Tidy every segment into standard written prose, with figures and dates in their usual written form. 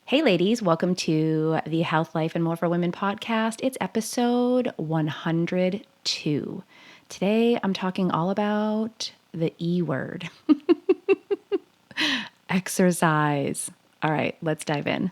Hey, ladies, welcome to the Health, Life, and More for Women podcast. It's episode 102. Today, I'm talking all about the E word exercise. All right, let's dive in.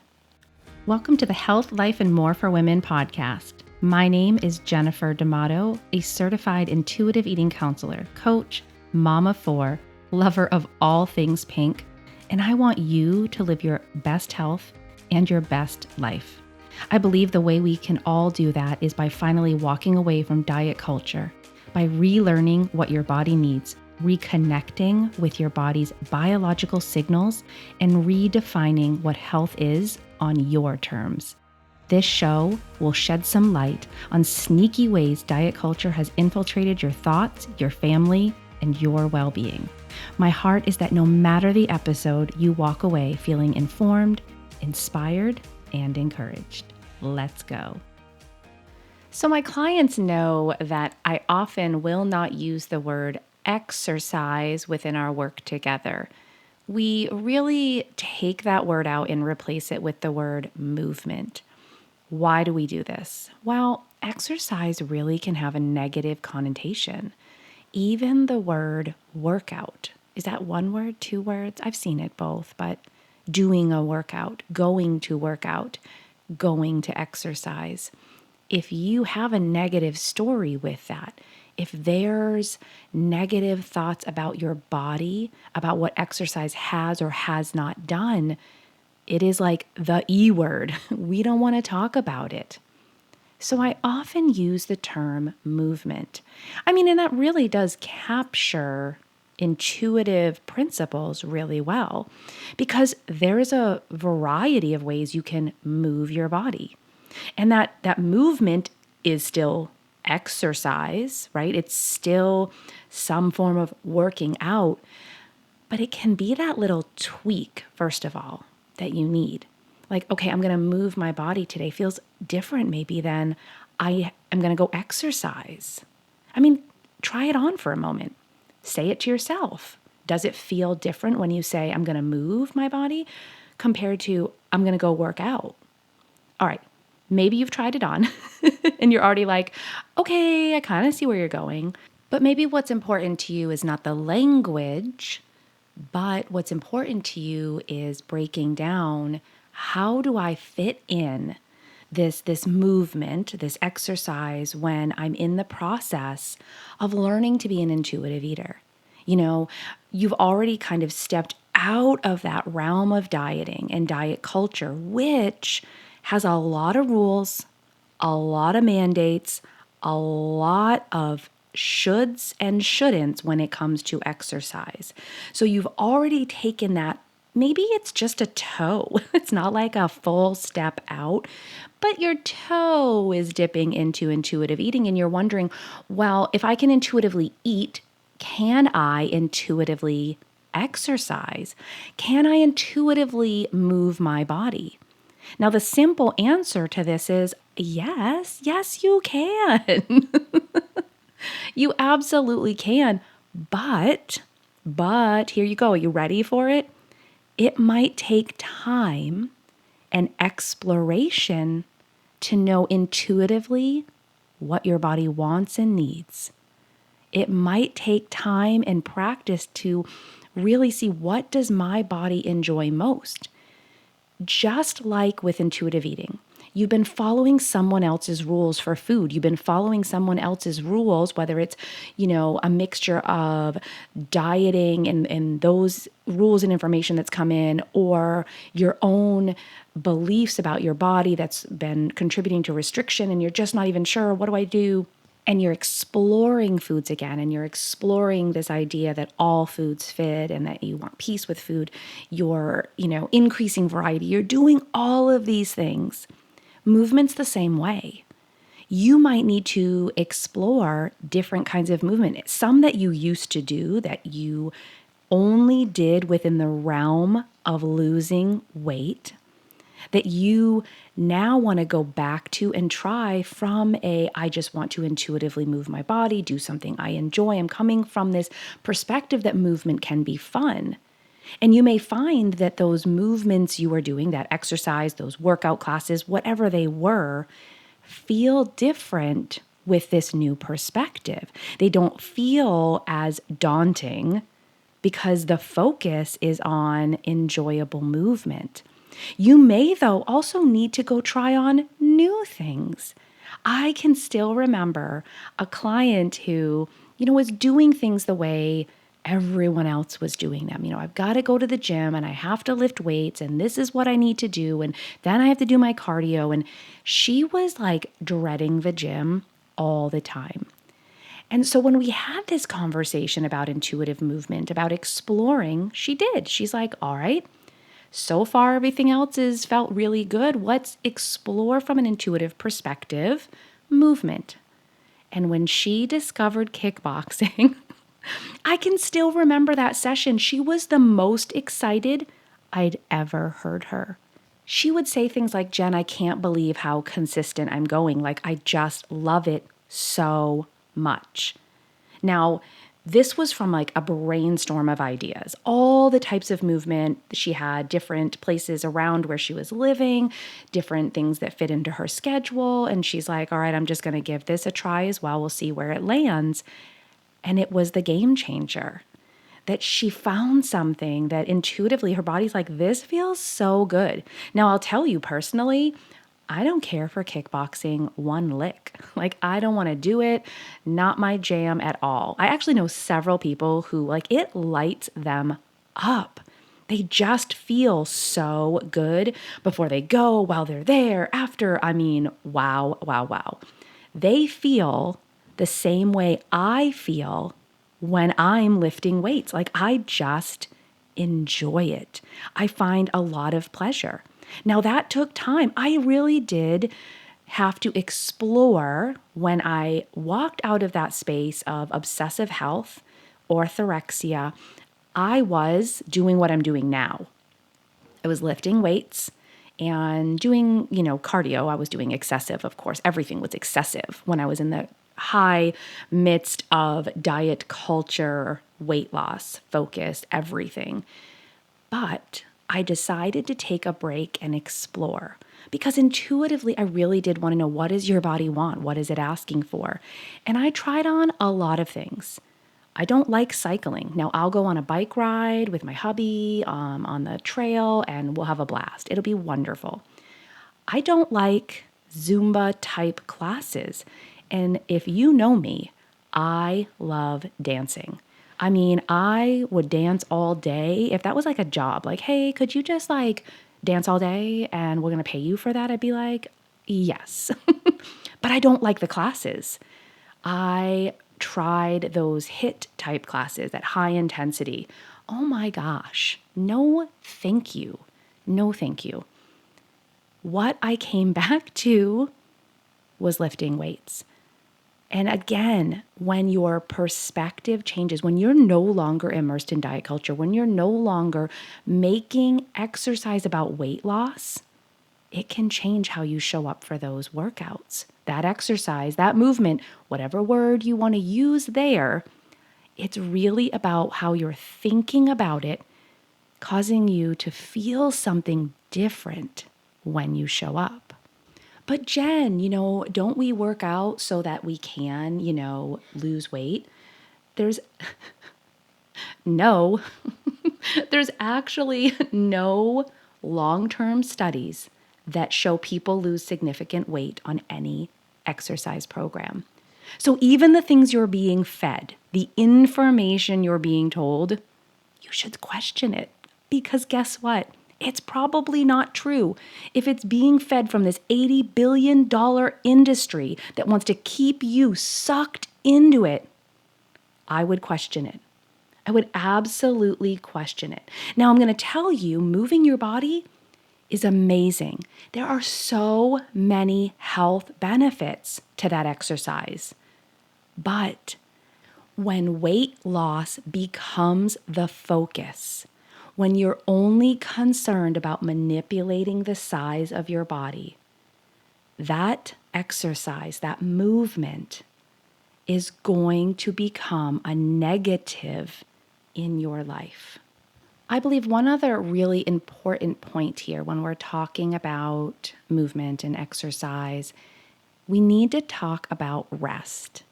Welcome to the Health, Life, and More for Women podcast. My name is Jennifer D'Amato, a certified intuitive eating counselor, coach, mom of four, lover of all things pink, and I want you to live your best health and your best life. I believe the way we can all do that is by finally walking away from diet culture, by relearning what your body needs, reconnecting with your body's biological signals, and redefining what health is on your terms. This show will shed some light on sneaky ways diet culture has infiltrated your thoughts, your family, and your well-being. My heart is that no matter the episode, you walk away feeling informed, inspired, and encouraged. Let's go. So my clients know that I often will not use the word exercise within our work together. We really take that word out and replace it with the word movement. Why do we do this? Well, exercise really can have a negative connotation. Even the word workout. Is that one word, two words? I've seen it both, but doing a workout, going to work out, going to exercise. If you have a negative story with that, if there's negative thoughts about your body, about what exercise has or has not done, it is like the E word. We don't want to talk about it. So I often use the term movement. And that really does capture intuitive principles really well, because there is a variety of ways you can move your body. And that movement is still exercise, right? It's still some form of working out, but it can be that little tweak, first of all, that you need. Like, okay, I'm going to move my body today. Feels different maybe than I am going to go exercise. Try it on for a moment. Say it to yourself. Does it feel different when you say, I'm going to move my body compared to I'm going to go work out? All right, maybe you've tried it on and you're already like, okay, I kind of see where you're going. But maybe what's important to you is not the language, but what's important to you is breaking down, how do I fit in this movement, this exercise when I'm in the process of learning to be an intuitive eater? You've already kind of stepped out of that realm of dieting and diet culture, which has a lot of rules, a lot of mandates, a lot of shoulds and shouldn'ts when it comes to exercise. So you've already taken that. Maybe it's just a toe. It's not like a full step out, but your toe is dipping into intuitive eating and you're wondering, well, if I can intuitively eat, can I intuitively exercise? Can I intuitively move my body? Now, the simple answer to this is yes, you can. You absolutely can. But here you go. Are you ready for it? It might take time and exploration to know intuitively what your body wants and needs. It might take time and practice to really see, what does my body enjoy most? Just like with intuitive eating, you've been following someone else's rules for food. You've been following someone else's rules, whether it's, a mixture of dieting and those rules and information that's come in, or your own beliefs about your body that's been contributing to restriction, and you're just not even sure, what do I do? And you're exploring foods again, and you're exploring this idea that all foods fit and that you want peace with food. You're, increasing variety. You're doing all of these things. Movement's the same way. You might need to explore different kinds of movement. Some that you used to do that you only did within the realm of losing weight, that you now want to go back to and try from I just want to intuitively move my body, do something I enjoy. I'm coming from this perspective that movement can be fun. And you may find that those movements you were doing, that exercise, those workout classes, whatever they were, feel different with this new perspective. They don't feel as daunting because the focus is on enjoyable movement. You may, though, also need to go try on new things. I can still remember a client who, was doing things the way everyone else was doing them. I've got to go to the gym and I have to lift weights and this is what I need to do. And then I have to do my cardio. And she was like dreading the gym all the time. And so when we had this conversation about intuitive movement, about exploring, she did. She's like, all right, so far everything else has felt really good. Let's explore from an intuitive perspective movement. And when she discovered kickboxing, I can still remember that session. She was the most excited I'd ever heard her. She would say things like, Jen, I can't believe how consistent I'm going. Like, I just love it so much. Now, this was from like a brainstorm of ideas, all the types of movement. She had different places around where she was living, different things that fit into her schedule. And she's like, all right, I'm just going to give this a try as well. We'll see where it lands. And it was the game changer that she found something that intuitively her body's like, this feels so good. Now, I'll tell you personally, I don't care for kickboxing one lick. Like, I don't want to do it. Not my jam at all. I actually know several people who, like, it lights them up. They just feel so good before they go, while they're there, after. I mean, wow, wow, wow. They feel the same way I feel when I'm lifting weights. Like, I just enjoy it. I find a lot of pleasure. Now, that took time. I really did have to explore when I walked out of that space of obsessive health, orthorexia. I was doing what I'm doing now. I was lifting weights and doing, cardio. I was doing excessive, of course. Everything was excessive when I was in the high midst of diet culture, weight loss, focus, everything. But I decided to take a break and explore because intuitively, I really did want to know, what does your body want? What is it asking for? And I tried on a lot of things. I don't like cycling. Now, I'll go on a bike ride with my hubby on the trail and we'll have a blast. It'll be wonderful. I don't like Zumba type classes. And if you know me, I love dancing. I mean, I would dance all day. If that was like a job, like, hey, could you just like dance all day and we're going to pay you for that? I'd be like, yes. But I don't like the classes. I tried those HIIT type classes at high intensity. Oh my gosh. No, thank you. No, thank you. What I came back to was lifting weights. And again, when your perspective changes, when you're no longer immersed in diet culture, when you're no longer making exercise about weight loss, it can change how you show up for those workouts. That exercise, that movement, whatever word you want to use there, it's really about how you're thinking about it, causing you to feel something different when you show up. But Jen, don't we work out so that we can, lose weight? There's no, there's actually no long-term studies that show people lose significant weight on any exercise program. So even the things you're being fed, the information you're being told, you should question it. Because guess what? It's probably not true. If it's being fed from this $80 billion industry that wants to keep you sucked into it, I would question it. I would absolutely question it. Now, I'm going to tell you, moving your body is amazing. There are so many health benefits to that exercise. But when weight loss becomes the focus, when you're only concerned about manipulating the size of your body, that exercise, that movement is going to become a negative in your life. I believe one other really important point here when we're talking about movement and exercise, we need to talk about rest.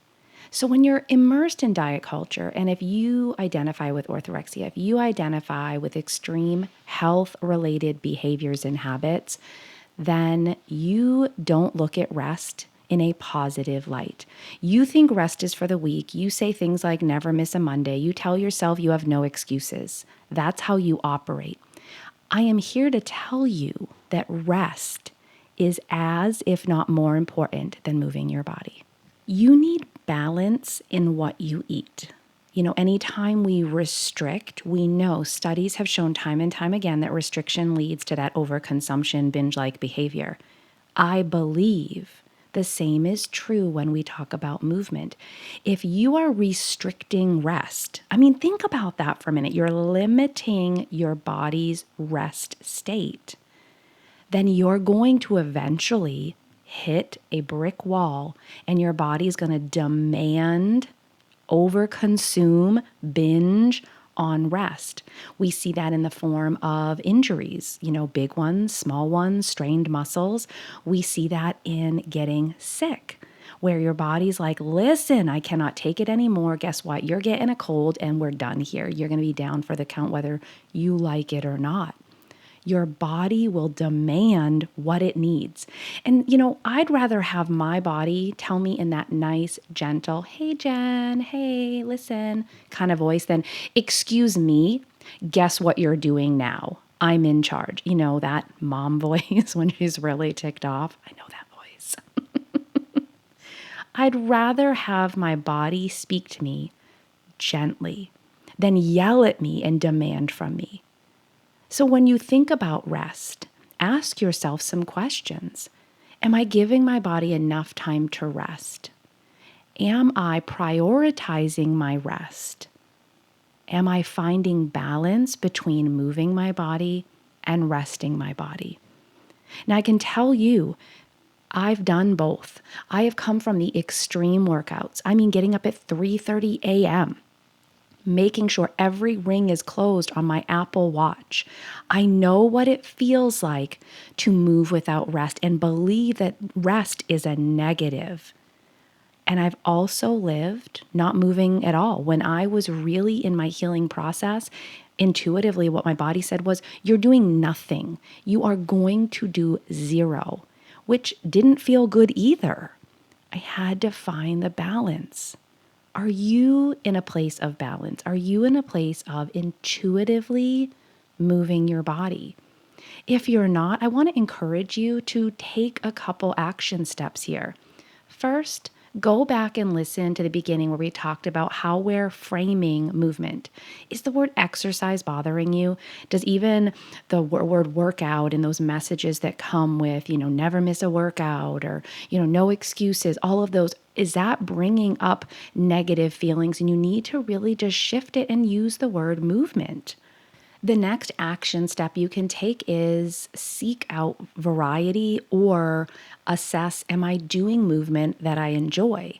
So, when you're immersed in diet culture, and if you identify with orthorexia, if you identify with extreme health related behaviors and habits, then you don't look at rest in a positive light. You think rest is for the weak. You say things like never miss a Monday. You tell yourself you have no excuses. That's how you operate. I am here to tell you that rest is as, if not more important than moving your body. You need balance in what you eat. Anytime we restrict, we know studies have shown time and time again that restriction leads to that overconsumption, binge-like behavior. I believe the same is true when we talk about movement. If you are restricting rest, think about that for a minute. You're limiting your body's rest state. Then you're going to eventually hit a brick wall and your body's going to demand, overconsume, binge on rest. We see that in the form of injuries, big ones, small ones, strained muscles. We see that in getting sick, where your body's like, listen, I cannot take it anymore. Guess what? You're getting a cold and we're done here. You're going to be down for the count whether you like it or not. Your body will demand what it needs. And, I'd rather have my body tell me in that nice, gentle, hey, Jen, hey, listen, kind of voice than, excuse me, guess what you're doing now? I'm in charge. That mom voice when she's really ticked off. I know that voice. I'd rather have my body speak to me gently than yell at me and demand from me. So when you think about rest, ask yourself some questions. Am I giving my body enough time to rest? Am I prioritizing my rest? Am I finding balance between moving my body and resting my body? Now I can tell you, I've done both. I have come from the extreme workouts. Getting up at 3:30 a.m., making sure every ring is closed on my Apple Watch. I know what it feels like to move without rest and believe that rest is a negative. And I've also lived not moving at all. When I was really in my healing process, intuitively what my body said was, you're doing nothing. You are going to do zero, which didn't feel good either. I had to find the balance. Are you in a place of balance? Are you in a place of intuitively moving your body? If you're not, I want to encourage you to take a couple action steps here. First, go back and listen to the beginning where we talked about how we're framing movement. Is the word exercise bothering you? Does even the word workout and those messages that come with, never miss a workout or, no excuses, all of those, is that bringing up negative feelings? And you need to really just shift it and use the word movement. The next action step you can take is seek out variety or assess, am I doing movement that I enjoy?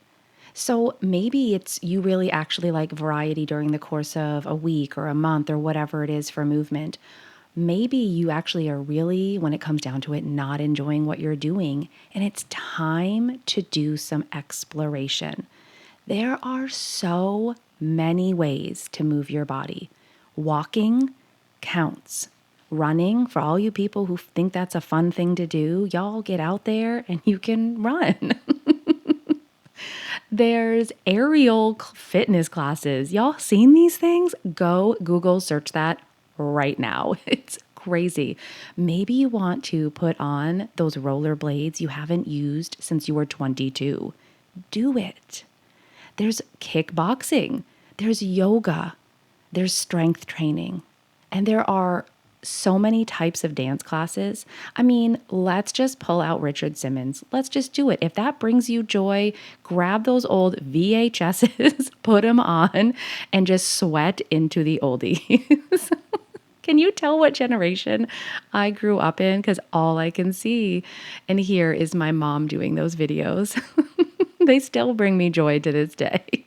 So maybe it's you really actually like variety during the course of a week or a month or whatever it is for movement. Maybe you actually are really, when it comes down to it, not enjoying what you're doing, and it's time to do some exploration. There are so many ways to move your body. Walking counts. Running, for all you people who think that's a fun thing to do, y'all get out there and you can run. There's aerial fitness classes. Y'all seen these things? Go Google search that right now. It's crazy. Maybe you want to put on those rollerblades you haven't used since you were 22. Do it. There's kickboxing. There's yoga. There's strength training. And there are so many types of dance classes. Let's just pull out Richard Simmons. Let's just do it. If that brings you joy, grab those old VHSs, put them on, and just sweat into the oldies. Can you tell what generation I grew up in? Because all I can see and hear is my mom doing those videos. They still bring me joy to this day.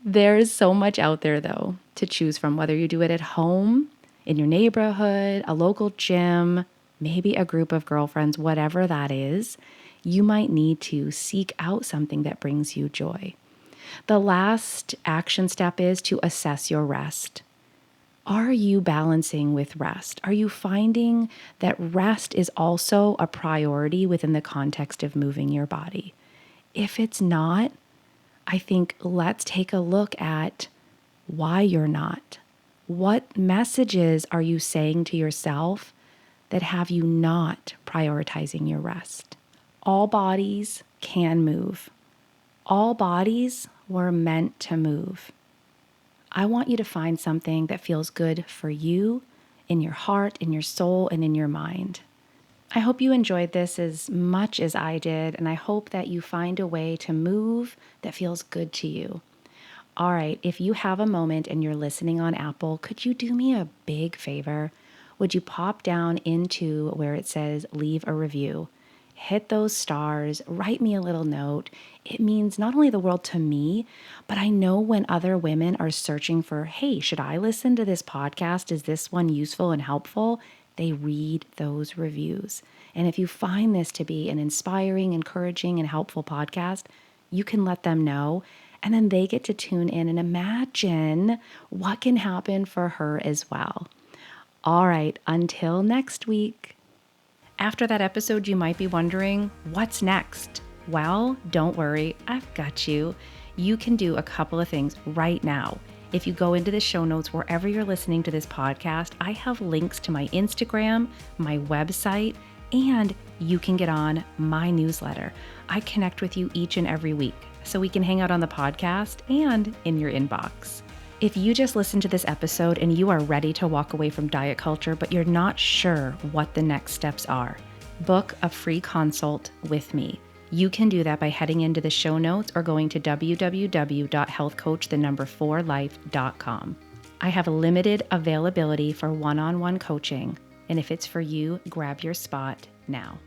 There's so much out there, though, to choose from, whether you do it at home, in your neighborhood, a local gym, maybe a group of girlfriends, whatever that is. You might need to seek out something that brings you joy. The last action step is to assess your rest. Are you balancing with rest? Are you finding that rest is also a priority within the context of moving your body? If it's not, I think let's take a look at why you're not. What messages are you saying to yourself that have you not prioritizing your rest? All bodies can move. All bodies were meant to move. I want you to find something that feels good for you, in your heart, in your soul, and in your mind. I hope you enjoyed this as much as I did, and I hope that you find a way to move that feels good to you. All right, if you have a moment and you're listening on Apple, could you do me a big favor? Would you pop down into where it says leave a review? Hit those stars, write me a little note. It means not only the world to me, but I know when other women are searching for, hey, should I listen to this podcast? Is this one useful and helpful? They read those reviews. And if you find this to be an inspiring, encouraging, and helpful podcast, you can let them know. And then they get to tune in and imagine what can happen for her as well. All right, until next week. After that episode, you might be wondering, what's next? Well, don't worry, I've got you. You can do a couple of things right now. If you go into the show notes wherever you're listening to this podcast, I have links to my Instagram, my website, and you can get on my newsletter. I connect with you each and every week, so we can hang out on the podcast and in your inbox. If you just listened to this episode and you are ready to walk away from diet culture, but you're not sure what the next steps are, book a free consult with me. You can do that by heading into the show notes or going to www.healthcoach4life.com. I have a limited availability for one-on-one coaching, and if it's for you, grab your spot now.